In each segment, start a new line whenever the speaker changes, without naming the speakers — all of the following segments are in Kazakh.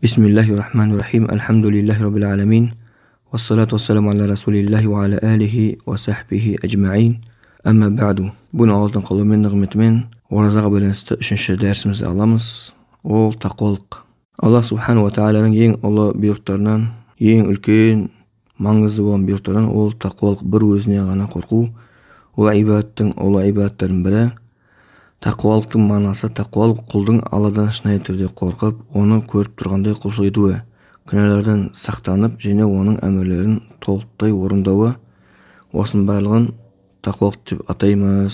Bismillahirrahmanirrahim. Alhamdulillahi rabbil alamin. Wassalatu wassalamu ala rasulillahi wa ala alihi wa sahbihi ajma'in. Amma ba'du. Buni Allohning qo'limen nig'matimen Orazaga байланысты 3-chi darsimizni alamiz. Ol taqvolik. Alloh subhanahu va taolaning eng ulug' buyruqlaridan, eng ulkan mangizli bo'lgan buyruqlaridan ol taqvolik, bir o'zine g'ana qo'rquv. Ol ibodatlardan biri. Taqvolikning ma'nosi taqvolik qulning Allohdan shinay turda qo'rqib, uni ko'rib turganday qulchilik etuvi, gunohlardan saqlanib, және оның amallarını to'liqday o'rindavi. Osın barlig'in taqvolik deb ataymiz.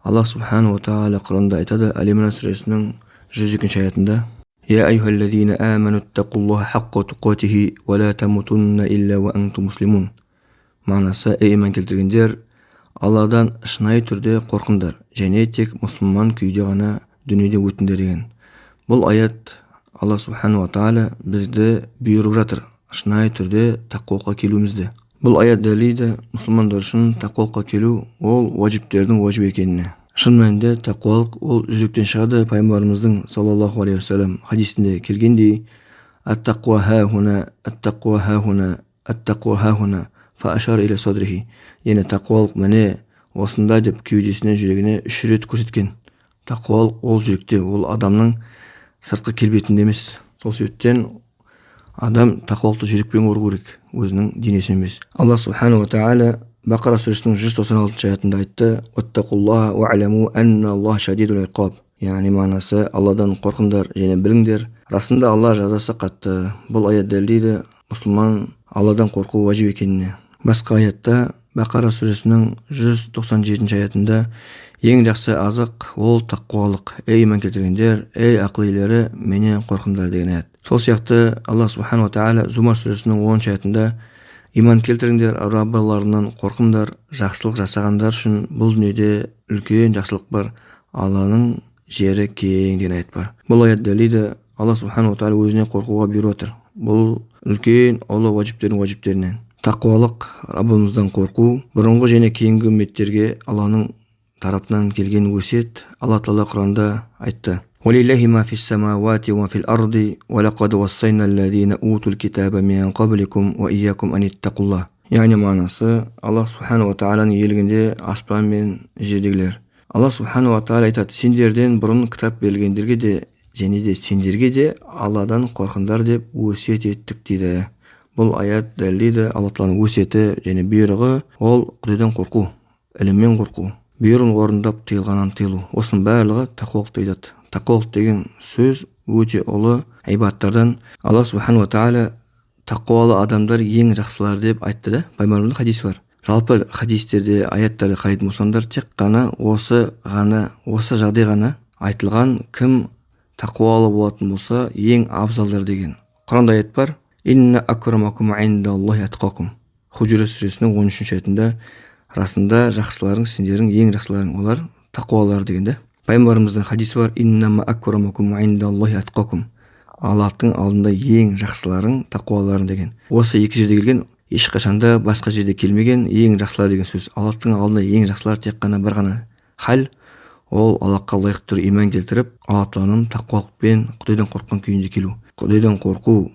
Allah subhanahu va taala Qur'onda aytadi, Al-Imron surasining 102-oyatida: "Ya ayyuhallazina amanu taqulloha haqqa tuqatihi va la tamutunna illa va antum muslimun." Ma'nosi: ey iymon keltirganlar, Allah'dan shinay turda qo'rqinglar, және tek musulmon kuyda g'ana dunyoda o'tinglar degan. Bu oyat Allah subhanahu va taala bizga buyurib жатыр, shinay turda taqvoga kelumizdi. Bu oyat dalili musulmonlar uchun taqvoga kelu ol vojiblarning vojib ekanini. Шын мәнінде taqvolik ol жүректен шығады. Пайғамбарымыздың саллаллаху алейхи вассалам хадисінде келгендей: "Ат-тақва ха-хуна, ат-тақва ха-хуна, ат-тақва ха-хуна", фа ашар иля садрихи. Яғни taqvolik міне осында деп кеудесіне, жүрегіне 3 рет көрсеткен. Taqvolik ол жүректе, ол адамның сыртқы келбетінде емес. Сол себептен адам taqvolikты жүрекпен көру керек, өзінің денесімен емес. Аллах субхану ва тааля Бақара сүресінің 196-аятында айтты: "Уаттақуллаха ва а'ламу анна Аллаха шадидул иқаб". Яғни мағынасы: Алладан қорқыңдар және біліңдер, расында Алла жазасы қатты. Бұл аят дәлелдейді мұсылман Алладан қорқу вajib екеніне. Басқа аятта Бақара сүресінің 197-аятында ең жақсы азық ол тақуалық. Ей иман келтіргендер, ей ақыл иелері, менен қорқыңдар деген аят. Сол сияқты Аллах субхану ва тааля Зумар сүресінің 10-аятында: "Иман келтіріңдер, Раббыларынан қорқыңдар, жақсылық жасағандар үшін бұл дүниеде үлкен жақсылық бар, Алланың жері кең" деген аят бар. Бұл аят дәлелді Аллах субхану ва тааля өзіне қорқуға бұйырып отыр. Бұл үлкен ұлы вajibтерінен. Тақуалық, Раббымыздан қорқу, бұрынғы және кейінгі үмметтерге Алланың тарапынан келген өсиет. Алла Таала Құранда айтты: "Валиллахи ма фис самавати ва фил арди, ва лақад вассайна аллазина утул китаба мин қабликум ва ийякум ан иттақуллах". Яғни мағынасы: Аллах субхану ва тааляның иелігінде аспан мен жердегілер. Аллах субхану ва тааля айтады: "Сендерден бұрын кітап берілгендерге де және де сендерге де Алладан қорқыңдар деп өсиет еттік" дейді. Бұл аят дәлелдейді Алла Тааланың өсиеті және бұйрығы ол Құдайдан қорқу, іліммен қорқу, бұйрығын орындап тыйылғаннан тыйылу. Осының барлығы тақуалық дейді. Тақуалық деген сөз өте ұлы ибадаттардан. Алла субхану ва тааля тақуалы адамдар ең жақсылар деп айтты да. Пайғамбарымыздың хадисі бар. Жалпы хадистерде, аяттарда қарайтын болсаңдар, тек қана осы жағдай ғана айтылған. Кім тақуалы болатын болса, ең абзалдар деген. Құранда аят бар: "Инна акрамакум индаллахи атқакум". Худжура сүресінің 13-аятында расында жақсыларың сендердің ең жақсыларың олар тақуалар дегенде. Пайғамбарымыздың хадисі бар: "Иннама акрамакум индаллахи атқакум". Аллахтың алдында ең жақсыларың тақуаларың деген. Осы екі жерде келген, ешқашанда басқа жерде келмеген ең жақсылар деген сөз. Аллахтың алдында ең жақсылар тек қана бір ғана хал, ол Аллахқа лайықты түрде иман келтіріп, Алла Тааланың тақуалықпен, Құдайдан қорыққан күйінде келу. Құдайдан қорқу,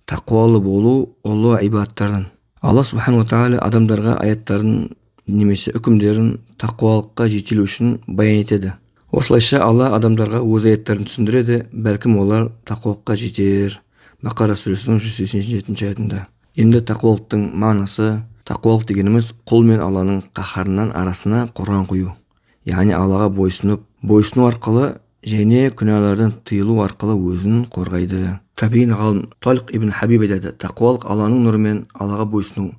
тақуалы болу ұлы ибадаттардан. Алла субхану ва тааля адамдарға аяттарын немесе үкімдерін тақуалыққа жетелеу үшін баян етеді. Осылайша Алла адамдарға өз аяттарын түсіндіреді, бәлкім олар тақуалыққа жетер. Бақара сүресінің 187-аятында. Енді тақуалықтың мағынасы: тақуалық дегеніміз құл мен Алланың қаһарынан арасына қорған қою. Яғни Аллаға бойсыну арқылы және күнәлардан тыйылу арқылы өзін қорғайды. Табиин ғалым Талиқ ибн Хабиб айтады: тақуалық Алланың нұрымен Аллаға бойсыну,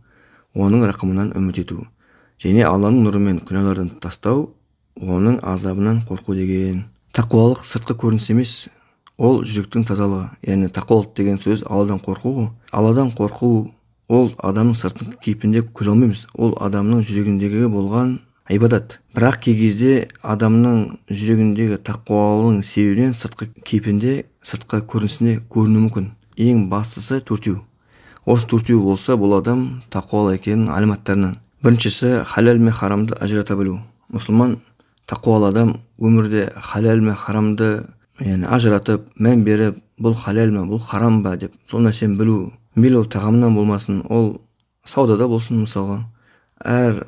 оның рақымынан үміт ету, және Алланың нұрымен күнәлардан тастау, оның азабынан қорқу деген. Тақуалық сыртқы көрініс емес, ол жүректің тазалығы. Яғни тақуалық деген сөз Алладан қорқу. Алладан қорқу ол адамның сыртқы кейпінде көре алмаймыз. Ол адамның жүрегіндегі болған ибадат. Бірақ кей кезде адамның жүрегіндегі тақуалығының себебінен сыртқы кейпінде, сыртқы көрінісінде көрінуі мүмкін. Ең бастысы төртеу. Осы төртеу болса, бұл адам тақуалы екенінің алиматтарынан. Біріншісі халал мен харамды ажырата білу. Мұсылман тақуалы адам өмірде халал мен харамды ажыратып, мән беріп, бұл халал ма, бұл харам ба деп сол нәрсені білу. Мейлі ол тағамнан болмасын, ол саудада болсын, мысалға әр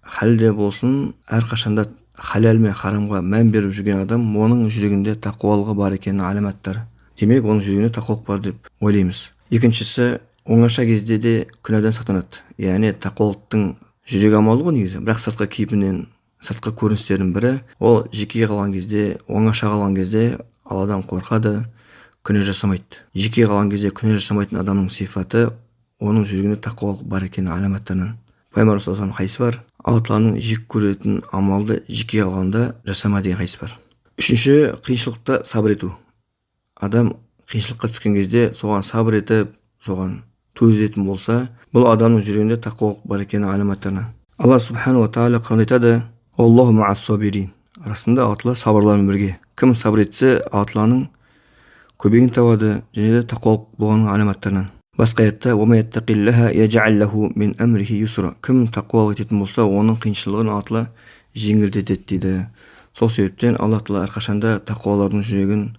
халде болсын, әр қашанда халал мен харамға мән беріп жүрген адам, оның жүрегінде тақуалығы бар екенін аламаттары. Демек, оның жүрегінде тақуалық бар деп ойлаймыз. Екіншісі, оңаша кезде де күнәдан сақтанады. Яғни тақуалықтың жүрек амалы ғой негізі, бірақ сыртқы кейпінен, сыртқы көріністердің бірі, ол жеке қалған кезде, оңаша қалған кезде Алладан қорқады, күнә жасамайды. Жеке қалған кезде күнә жасамайтын адамның сипаты оның жүрегінде тақуалық бар екенін аламаттарынан. Пайғамбар саллаллаху алейхи хадис бар. Алла Тағаланың жек көретін амалды жеке қалғанда жасама деген хадис бар. Үшінші, қиыншылықта сабыр ету. Адам қиыншылыққа түскен кезде соған сабыр етіп, соған төзетін болса, бұл адамның жүрегінде тақуалық бар екенін аламаттарынан. Алла субхану ва тағала Құранда айтады: "Аллаху ма'ас-сабирин". Расында Алла Тағала сабырлармен бірге. Кім сабыр етсе, Алла Тағаланың көмегін табады және де тақуалық болғанның аламаттарынан. Басқа аятта: "Ва ма яттақиллаха ядж'ал лаху мин амрихи юсра". Кім тақуалық ететін болса, оның қиыншылығын Алла Тағала жеңілдетеді дейді. Сол себептен Алла Тағала әрқашанда тақуалардың жүрегін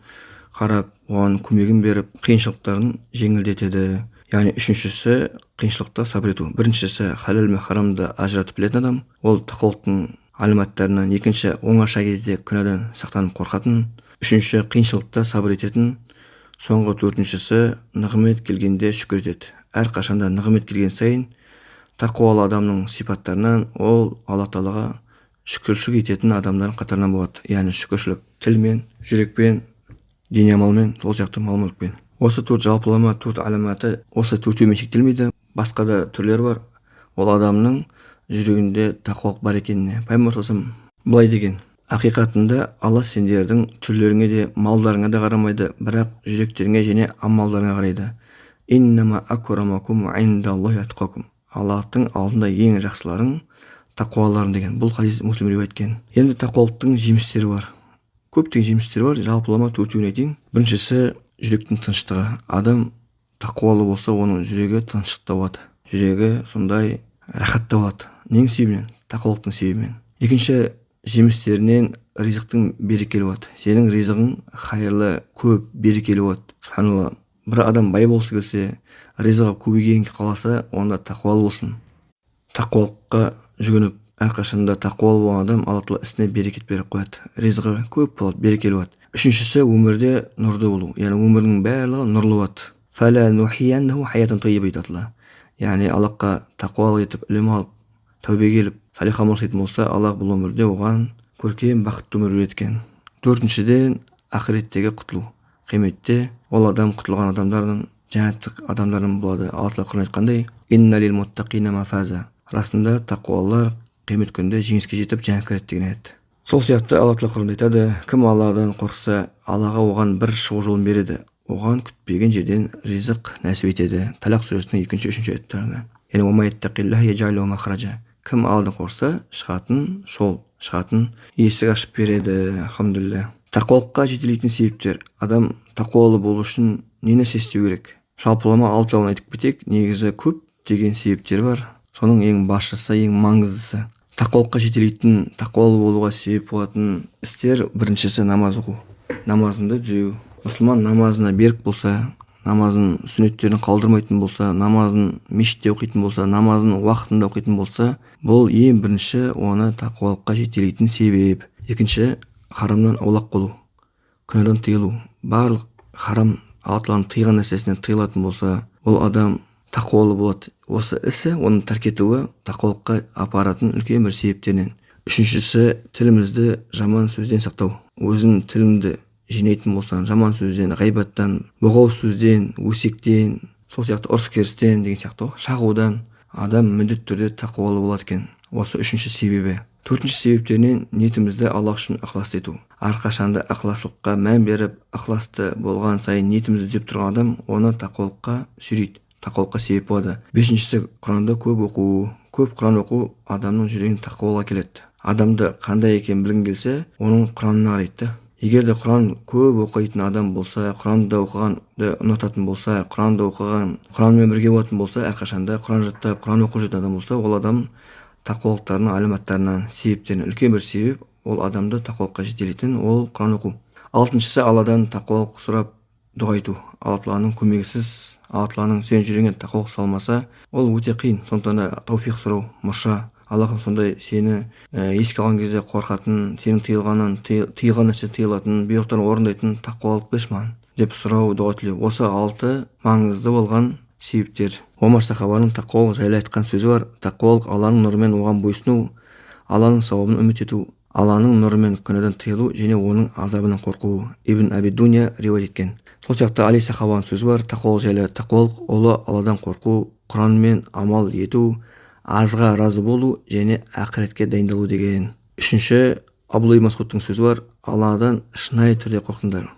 қарап, оған көмегін беріп, қиыншылықтарын жеңілдетеді. Яғни үшіншісі қиыншылықта сабыр ету. Біріншісі халал мен харамды ажыратып білетін адам, ол тақуалықтың аламаттарынан. Екінші, оңаша кезде күнәдан сақтанып қорқатын. Үшінші, қиыншылықта сабыр ететін. Соңғы төртіншісі, нығмет келгенде шүкір етеді. Әр қашанда нығмет келген сайын тақуалы адамның сипаттарынан ол Алла Тағалаға шүкіршілік ететін адамдардың қатарынан болады. Яғни шүкіршілік тілмен, жүрекпен, дене амалмен, сол сияқты мал-мүлікпен. Осы төрт жалпылама, төрт аламаты осы төртеумен шектелмейді. Басқа да түрлер бар. Ол адамның жүрегінде тақуалық бар екеніне. Пайғамбар саллаллаху былай деген: "Ақиқатында Алла сендердің түрлеріңе де, малдарыңа да қарамайды, бірақ жүректеріңе және амалдарыңа қарайды. Иннама акрамакум индаллахи атқакум". Аллахтың алдында ең жақсыларың тақуаларың деген. Бұл хадис Муслим риуаят еткен. Енді тақуалықтың жемістері бар. Көптеген жемістері бар. Жалпылама төртеуін айтайын. Біріншісі жүректің тыныштығы. Адам тақуалы болса, оның жүрегі тыныштықта болады. Жүрегі сондай рахатта болады. Нең себебінен? Тақуалықтың себебінен. Екінші, жемістерінен ризықтың берекелі болады. Сенің ризығың хайырлы, көп, берекелі болады. Субханалла. Бір адам бай болса келсе, ризығы көбейгенін қаласа, онда тақуалы болсын. Тақуалыққа жүгініп, әрқашанда тақуалы болған адам Алла Тағала ісіне берекет беріп қояды. Ризығы көп болады, берекелі болады. Үшіншісі, өмірде нұрды болу. Яғни өмірдің барлығы нұрлы болады. Фәлә нухияннаху хаятан таййиба айтады. Яғни Аллахқа тақуалық етіп, ілім алып, тәубе келіп, салих амал істейтін болса, Алла бұл өмірде оған көркем бақытты өмір береді екен. Төртіншіден, ақиреттегі құтылу. Қияметте ол адам құтылған адамдардың, жәннаттық адамдардың болады. Алла Тағала Құранда айтқандай: "Инна лил муттақина мафаза". Расында тақуалар қиямет күнінде жеңіске жетіп жәннатқа кіреді деген аят. Сол сияқты Алла Тағала Құранда айтады: "Кім Алладан қорықса, Аллаға оған бір шығу жолын береді. Оған күтпеген жерден ризық нәсіп етеді". Талақ сүресінің 2-3 аяттарында. Яғни "Ва ма яттақиллаха ядж'ал лаху махраджа". Кім Алладан қорықса, шығатын есік ашып береді. Алхамдулилля. Тақуалыққа жетелейтін себептер. Адам тақуалы болу үшін не нәрсе істеу керек? Жалпылама 6-ын айтып кетейік. Негізі көп деген себептер бар. Соның ең басшысы, ең маңыздысы. Тақуалыққа жетелейтін, тақуалы болуға себеп болатын істер. Біріншісі намаз оқу. Намазыңды түзеу. Мұсылман намазына берік болса, намазын сүннеттерін қалдырмайтын болса, намазын мешітте оқитын болса, намазын уақытында оқитын болса, бұл ең бірінші оны тақуалыққа жетелейтін себеп. Екінші, харамнан аулақ болу, күнәдан тыйылу. Барлық харам, Алла Тағаланың тыйған нәрсесінен тыйылатын болса, ол адам тақуалы болады. Осы ісі, оның тәрк етуі тақуалыққа апаратын үлкен бір себептерінен. Үшіншісі, тілімізді жаман сөзден сақтау. Өзің тіліңді жинайтын болсаң, жаман сөзден, ғайбаттан, боғау сөзден, өсектен, сол сияқты ұрыс керістен деген сияқты шағудан адам міндетті түрде тақуалы болады екен. Осы үшінші себебі. Төртінші себептерінен ниетімізді Аллах үшін ықыласты ету. Әрқашанда ықыластылыққа мән беріп, ықыласты болған сайын ниетімізді түзеп тұрған адам оны тақуалыққа сүйрейді, тақуалыққа себеп болады. Бесіншісі, Құранды көп оқу. Көп Құран оқу адамның жүрегін тақуалға келеді. Адамды қандай екенін білгің келсе, оның Құранына қарайды. Егер де Құран көп оқитын адам болса, Құранды оқығанды ұнататын болса, Құранды оқыған, Құранмен бірге болатын болса, әрқашанда Құран жаттап, Құран оқып жүрген адам болса, ол адам тақуалықтарының аламаттарынан, себептерінен үлкен бір себеп, ол адамды тақуалыққа жетелейтін, ол Құран оқу. Алтыншысы, Алладан тақуалық сұрап, дұға айту. Алла Тағаланың көмегісіз, Алла Тағаланың сен жүрегіңе тақуалық салмаса, ол өте қиын. Сондықтан да тауфиқ сұрау, мұрша. Аллахым сондай сені еске алған кезде қорқатын, сенің тыйылған нәрсе тыйылатын, бұйрықтарын орындайтын тақуалық берші маған деп сұрау, дұға тілеу. Осы 6 маңызды болған себептер. Омар сахабаның тақуалық жайлы айтқан сөзі бар. Тақуалық Алланың нұрымен оған бойсыну, Алланың сауабын үміт ету, Алланың нұрымен күнәдан тыйылу және оның азабынан қорқу. Ибн Аби Дуня риуаят еткен. Сол сияқты Али сахабаның сөзі бар. Тақуалық жайлы тақуалық ұлы Алладан қорқу, Құранмен амал ету, азға разы болу және ақыретке дайындалу деген. Үшінші, Абдулла ибн Масғудтың сөзі бар. Алладан шынайы түрде қорқыңдар.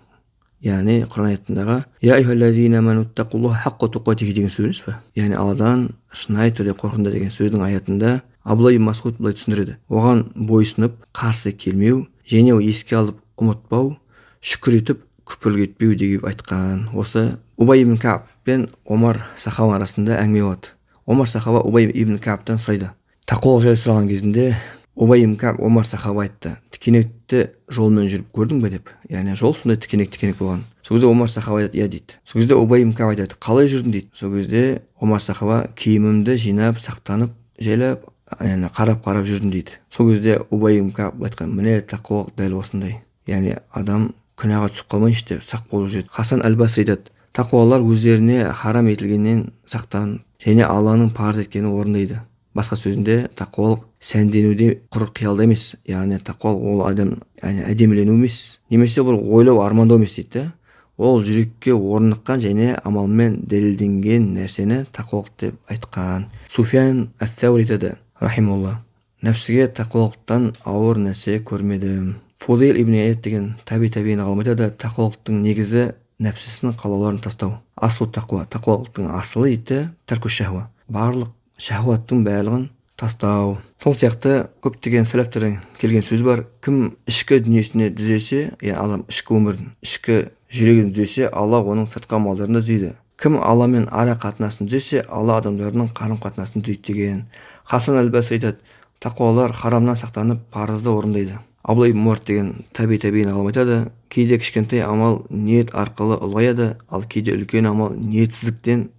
Яғни Құран аятындағы «Я айюхаллазина аману тақуллаха хаққа туқатихи» деген сөз бе? Яғни Алладан шынайы түрде қорқыңдар деген сөздің аятында Абдулла ибн Масғуд былай түсіндіреді. Оған бойсынып, қарсы келмеу, және еске алып ұмытпау, шүкір етіп, күпірлік етпеу деп айтқан. Осы Убай ибн Кааб пен Омар сахаба арасында әңгіме болады. Омар сахаба Убай ибн Каабтан сұрайды. Тақуалық жайлы сұраған кезінде Убай ибн Кааб Омар сахаба айтты: "Тікенекті жолмен жүріп көрдің бе?" деп. Яғни жол сондай тікенек болған. Сол кезде Омар сахаба айтады: "Иә" дейді. Сол кезде Убай ибн Кааб айтады: "Қалай жүрдің?" дейді. Сол кезде Омар сахаба: "Киімімді жинап, сақтанып, жайлап, қарап жүрдім" дейді. Сол кезде Убай ибн Кааб айтқан: "Міне тақуалық дәл осындай. Яғни адам күнәға түсіп қалмайыншы деп сақ болып жүреді." Хасан әл-Басри айтады: "Тақуалар өздеріне харам етілгеннен сақтанып, және Алланың парыз еткенін орындайды." Басқа сөзінде тақуалық сәнденуде құр қиялда емес, яғни тақуалық ол адам әдемілену емес, немесе бұл ойлау, армандау емес дейді. Ол жүрекке орныққан және амалмен дәлелденген нәрсені тақуалық деп айтқан. Суфиян ас-Саури айтады, рахималла: "Нәпсіге тақуалықтан ауыр нәрсе көрмедім." Фудейл ибн Ияд деген табиғин ғалым айтады: "Тақуалықтың негізі нәпсісінің қалауларын тастау. Аслу тақуа, тақуалықтың асылы дейді тәрку шахуа. Барлық шахуаттың барлығын тастау." Сол сияқты көптеген сәләфтерден келген сөз бар. Кім ішкі дүниесіне түзесе, адам ішкі өмірін, ішкі жүрегін түзесе, Алла оның сыртқы амалдарын да түзейді. Кім Алламен ара қатынасын түзесе, Алла адамдардың қарым-қатынасын түзейді деген. Хасан әл-Басри айтады: "Тақуалар харамнан сақтанып, парызды орындайды." Абдулла ибн Муард деген табиғин ғалым айтады: "Кейде кішкентай амал ниет арқылы ұлғаяды, ал кейде үлкен амал ниетсіздіктен,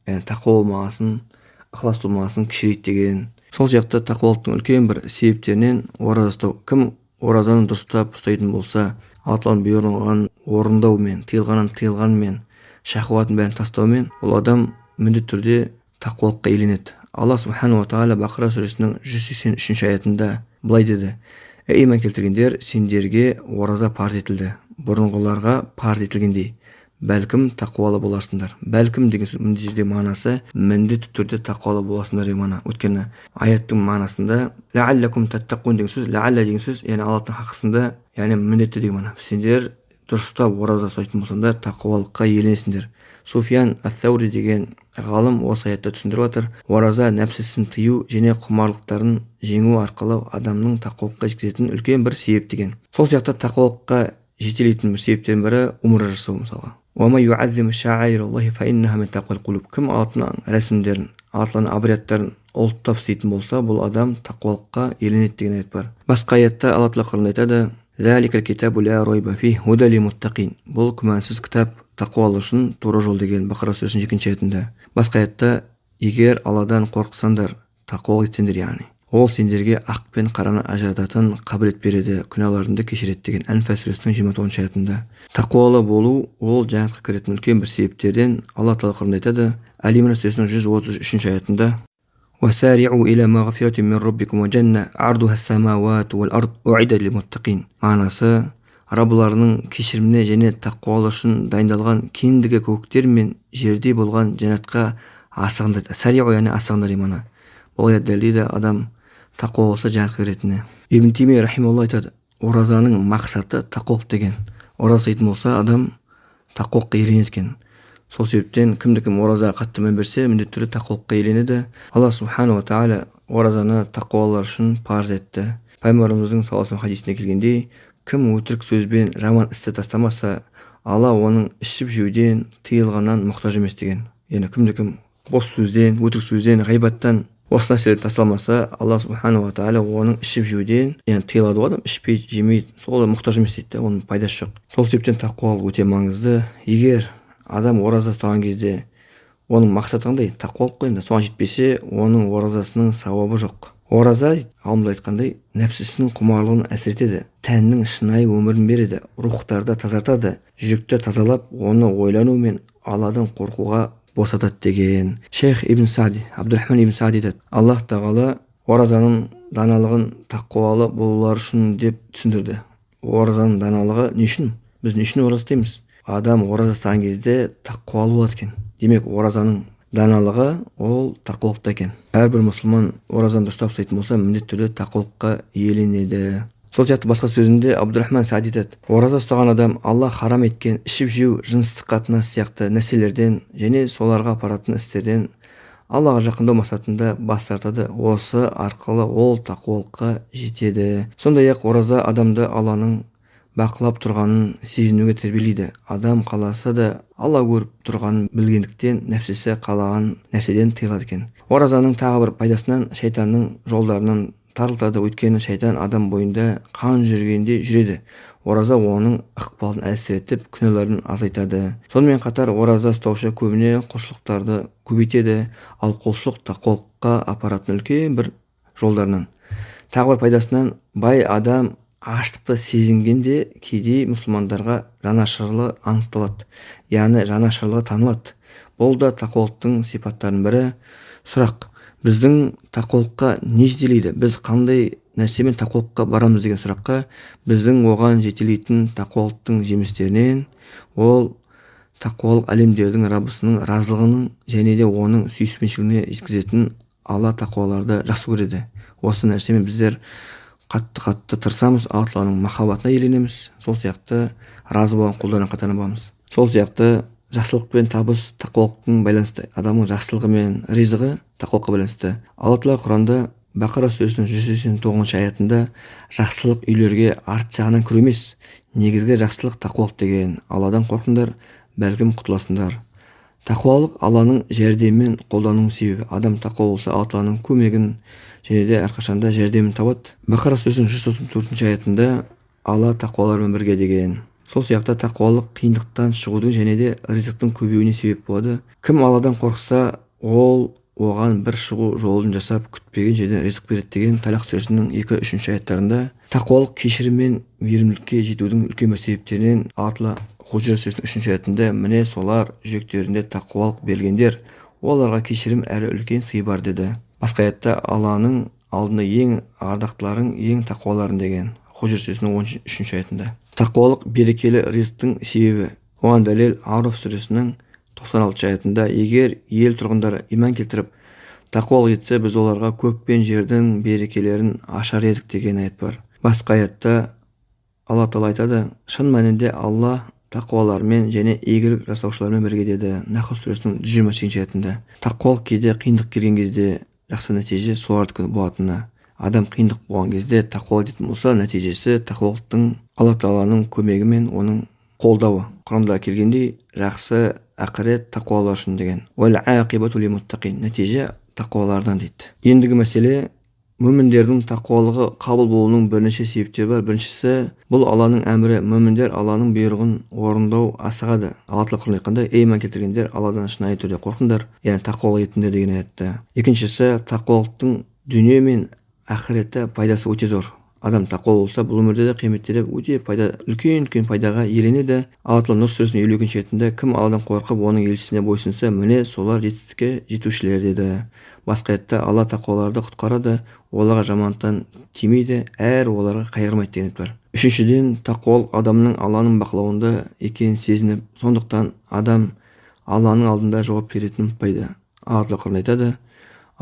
тақуа болмағасын, ықылас болмағасын кішірейді" деген. Сол сияқты тақуалықтың үлкен бір себептерінен ораза ұстау. Кім оразаны дұрыстап ұстайтын болса, Алланың бұйрығын орындаумен, тыйылғанмен, шахуатын бәрін тастаумен, ол адам міндетті түрде тақуалыққа иеленеді. Алла субхану ва тағала Бақара сүресінің 183 аятында былай деді: "Ей иман келтіргендер, сендерге ораза парыз етілді, бұрынғыларға парыз етілгендей. Бәлкім тақуалы боларсыңдар." Бәлкім деген сөз мына жерде мағынасы міндетті түрде тақуалы боласыңдар деген мағына. Өйткені аяттың мағынасында лааллакум таттақун деген сөз, лаалла деген сөз, яғни Аллаһтың хақысында, яғни міндетті деген мағына. Сендер дұрыстап ораза ұстайтын болсаңдар, тақуалыққа иеленесіңдер. Суфиян ас-Саури деген ғалым осы аятты түсіндіріп отыр. Ораза нәпсісін тыю және құмарлықтарын жеңу арқылы адамның тақуалыққа жеткізетін үлкен бір себеп деген. Сол сияқты тақуалыққа жетелейтін бір себептердің бірі умра жасау мысалға. Кім Алланың рәсімдерін, Алланың обрядтарын ұлттап істейтін болса, бұл адам тақуалыққа иеленеді деген аят бар. Басқа аятта Алла Тағала Құранда айтады: "Бұл күмәнсіз кітап тақуалар үшін тура жол" деген Бақара сүресінің 2 аятында. Басқа аятта: "Егер Алладан қорықсаңдар, тақуалық етсеңдер, яғни ол сендерге ақ пен қараны ажырататын қабілет береді, күнәларыңды кешіреді" деген Әнфәл сүресінің 29 аятында. Тақуалы болу ол жәннатқа кіретін үлкен бір себептерден. Алла Тағала Құранда айтады, Әл-Имран сүресінің 133 аятында: "Васари'у иля магфирати мин раббикум ва жанна ардуха ас-самавату вал ард у'идат лил-муттақин." Мағынасы: Раббыларының кешіріміне және тақуалар үшін дайындалған кеңдігі көктер мен жерде болған жәннатқа асығыңдар. Сари'у яғни асығыңдар иманы. Бұл аят дәлелдейді адам тақуа болса жәннатқа кіретініне. Ибн Тимия рахималла айтады: оразаның мақсаты тақуалық деген. Ораза ұстайтын болса, адам тақуалыққа иеленеді екен. Сол себептен кім оразаға қатты мән берсе, міндетті түрде тақуалыққа иеленеді. Алла субхану ва тағала оразаны тақуалар үшін парыз етті. Пайғамбарымыздың саллаллаху алейхи хадисіне келгендей, кім өтірік сөзбен жаман істі тастамаса, Алла оның ішіп жеуден, тыйылғаннан мұқтаж емес деген. Яғни кім бос сөзден, өтірік сөзден, ғайбаттан осы нәрселер тасталмаса, Алла субханала тағала оның ішіп жеуден, яғни тыйылады ғой, адам ішпейді, жемейді, сол мұқтаж емес дейді, оның пайдасы жоқ. Сол себептен тақуалық өте маңызды. Егер адам ораза ұстаған кезде оның мақсаты қандай? Тақуалық қой, енді соған жетпесе, оның оразасының сауабы жоқ. Ораза, ғалымдар айтқандай, нәпсісінің құмарлығын әсіретеді, тәннің шынайы өмірін береді, рухтарды тазартады, жүректі тазалап, оны ойлану мен Алладан қорқуға босатады деген. Шейх ибн Сади, Абдурахман ибн Сади айтады, Аллах тағала оразаның даналығын тақуалы болулар үшін деп түсіндірді. Оразаның даналығы не үшін? Біз не үшін ораза ұстаймыз? Адам ораза ұстаған кезде тақуалы болады екен. Демек, оразаның даналығы ол тақуалықта екен. Әрбір мұсылман оразаны дұрыстап ұстайтын болса, міндетті түрде тақуалыққа иеленеді. Сол сияқты басқа сөзінде Абдурахман Сади айтады, ораза ұстаған адам Алла харам еткен ішіп жеу, жыныстық қатынас сияқты нәрселерден және соларға апаратын істерден Аллаға жақындау мақсатында бас тартады. Осы арқылы ол тақуалыққа жетеді. Сондай-ақ ораза адамды Алланың бақылап тұрғанын сезінуге тәрбиелейді. Адам қаласа да Алла көріп тұрғанын білгендіктен нәпсісі қалаған нәрседен тыйылады екен. Оразаның тағы бір пайдасынан шайтанның жолдарынан тарылтады. Өйткені шайтан адам бойында қан жүргенде жүреді. Ораза оның ықпалын әлсіретіп, күнәларын азайтады. Сонымен қатар ораза ұстаушы көбіне құлшылықтарды көбейтеді, ал құлшылық тақуалыққа апаратын үлкен бір жолдарынан. Тағы бір пайдасынан бай адам аштықты сезінгенде кейде мұсылмандарға жанашырлығы анықталады, яғни жанашырлығы танылады. Бұл да тақуалықтың сипаттарының бірі. Сұрақ: біздің тақуалыққа не жетелейді? Біз қандай нәрсемен тақуалыққа барамыз деген сұраққа біздің оған жетелейтін тақуалықтың жемістерінен ол тақуалық әлемдердің Раббысының разылығының және де оның сүйіспеншілігіне жеткізетін Алла тақуаларды жақсы көреді. Осы нәрсемен біздер қатты тырысамыз, Алланың махаббатына еленеміз. Сол сияқты разы болған құлдарының қатарына боламыз. Сол сияқты жақсылық пен табыс тақуалықтың байланысты. Адамның жақсылығы мен ризығы тақуалыққа байланысты. Алла Тағала Құранда Бақара сүресінің 189 аятында жақсылық үйлерге арт жағынан кіру емес, негізгі жақсылық тақуалық деген. Алладан қорқыңдар, бәлкім құтыласыңдар. Тақуалық Алланың жәрдемімен қолдануының себебі. Адам тақуа болса, Алла Тағаланың көмегін және де әрқашанда жәрдемін табады. Бақара сүресінің 134 аятында Алла тақуалармен бірге деген. Сол сияқты тақуалық қиындықтан шығудың және де ризықтың көбеюіне себеп болады. Кім Алладан қорықса, ол оған бір шығу жолын жасап, күтпеген жерден ризық береді деген Талақ сүресінің 2-3 аяттарында. Тақуалық кешірім мен мейірімділікке жетудің үлкен бір себептерінен Алла Худжра сүресінің 3 аятында міне солар жүректерінде тақуалық берілгендер, оларға кешірім әрі үлкен сый бар деді. Басқа аятта Алланың алдында ең ардақтыларың ең тақуаларың деген Худжра сүресінің 13 аятында. Тақуалық берекелі ризықтың себебі. Оған дәлел Араф сүресінің 96 аятында егер ел тұрғындары иман келтіріп тақуалық етсе, біз оларға көк пен жердің берекелерін ашар едік деген аят бар. Басқа аятта Алла Тағала айтады, шын мәнінде Алла тақуалармен және игілік жасаушылармен бірге деді. Нахл сүресінің 128 аятында. Тақуалық кейде қиындық келген кезде жақсы нәтиже солардікі болатыны. Адам қиындық болған кезде тақуалық ететін болса, нәтижесі тақуалықтың Алла Тағаланың көмегі мен оның қолдауы. Құранда келгендей, жақсы ақырет тақуалар үшін деген. Уәл ақибату лилмуттақин. Нәтиже тақуалардан дейді. Ендігі мәселе, мүміндердің тақуалығы қабыл болуының бірнеше себептері бар. Біріншісі, бұл Алланың әмірі. Мүміндер Алланың бұйрығын орындау асығады. Алла Тағала Құранда айтқандай, ей иман келтіргендер, Алладан шынайы түрде қорқыңдар, яғни тақуалық етіңдер деген аятта. Екіншісі, тақуалықтың дүние мен ақыретте пайдасы өте зор. Адам тақуа болса, бұл өмірде де қияметте де өте үлкен пайдаға еленеді. Алла Тағала Нұр сүресінің 52 аятында кім Алладан қорқып, оның елшісіне бойсынса, міне солар жетістікке жетушілер деді. Басқа аятта Алла тақуаларды құтқарады, оларға жамандықтан тимейді, әрі оларға қайғырмайды деген бар. Үшіншіден, тақуалық адамның Алланың бақылауында екенін сезініп, сондықтан адам Алланың алдында жауап беретінін ұмытпайды. Алла Тағала Құранда айтады,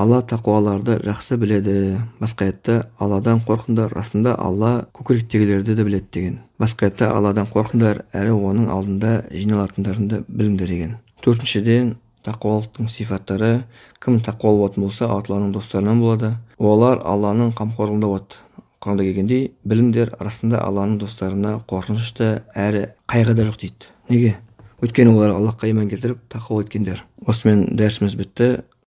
Алла тақуаларды жақсы біледі. Басқа аятта Алладан қорқыңдар, расында Алла көкіректегілерді де біледі деген. Басқа аятта Алладан қорқыңдар, әрі оның алдында жиналатындарыңды біліңдер деген. Төртіншіден, тақуалықтың сипаттары. Кім тақуа болатын болса, Алла Тағаланың достарынан болады. Олар Алланың қамқорлығында болады. Құранда келгендей, біліңдер, арасында Алланың достарына қорқынышты әрі қайғы да жоқ дейді. Неге? Өйткені олар Аллахқа иман келтіріп тақуа еткендер. Осымен дәрісіміз бітті.